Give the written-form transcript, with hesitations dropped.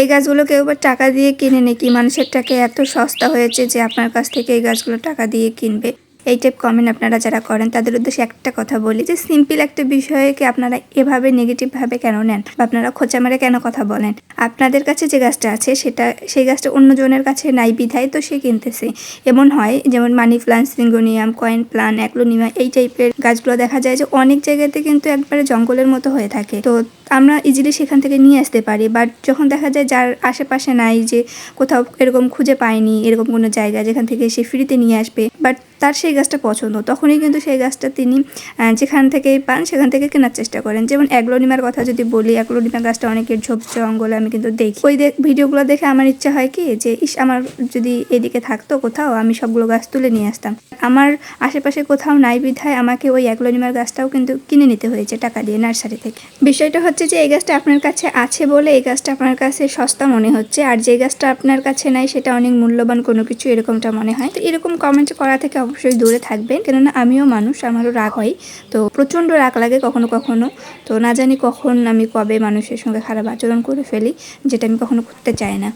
এই গাছগুলো কেউ বা টাকা দিয়ে কিনে নাকি মানুষের টাকা এত সস্তা হয়েছে যে আপনার কাছ থেকে এই গাছগুলো টাকা দিয়ে কিনবে। এই টাইপ কমেন্ট আপনারা যারা করেন তাদের উদ্দেশ্যে একটা কথা বলি যে সিম্পল একটা বিষয়কে আপনারা এভাবে নেগেটিভভাবে কেন নেন বা আপনারা খোঁচা মেরে কেন কথা বলেন। আপনাদের কাছে যে গাছটা আছে সেই গাছটা অন্যজনের কাছে নাই বিধায় তো সে কিনতেছে। এমন হয় যেমন money plant, syngonium, coin plant, aglaonema এই টাইপের গাছগুলো দেখা যায় যে অনেক জায়গাতে কিন্তু একবারে জঙ্গলের মতো হয়ে থাকে। তো আমরা ইজিলি সেখান থেকে নিয়ে আসতে পারি, বাট যখন দেখা যায় যার আশেপাশে নাই, যে কোথাও এরকম খুঁজে পায়নি এরকম কোনো জায়গা যেখান থেকে সে ফ্রিতে নিয়ে আসবে, বাট তার সেই গাছটা পছন্দ, তখনই কিন্তু সেই গাছটা তিনি যেখান থেকেই পান সেখান থেকে কেনার চেষ্টা করেন। যেমন অ্যাগ্লোনিমার কথা যদি বলি, অ্যাগ্লোনিমা গাছটা অনেকের ঝোপ জঙ্গলে আমি কিন্তু দেখি। ওই ভিডিওগুলো দেখে আমার ইচ্ছা হয় কি যে আমার যদি এদিকে থাকতো কোথাও, আমি সবগুলো গাছ তুলে নিয়ে আসতাম। আমার আশেপাশে কোথাও নাই বিধায় আমাকে ওই অ্যাগ্লোনিমার গাছটাও কিন্তু কিনে নিতে হয়েছে টাকা দিয়ে নার্সারি থেকে। বিষয়টা হচ্ছে যে এই গাছটা আপনার কাছে আছে বলে এই গাছটা আপনার কাছে সস্তা মনে হচ্ছে, আর যে গাছটা আপনার কাছে নাই সেটা অনেক মূল্যবান কোনো কিছু, এরকমটা মনে হয়। তো এরকম কমেন্ট করা থেকে অবশ্যই দূরে থাকবেন, কেননা আমিও মানুষ, আমারও রাগ হয়। তো প্রচণ্ড রাগ লাগে কখনো কখনো। তো না জানি কখন আমি কবে মানুষের সঙ্গে খারাপ আচরণ করে ফেলি, যেটা আমি কখনো করতে চাই না।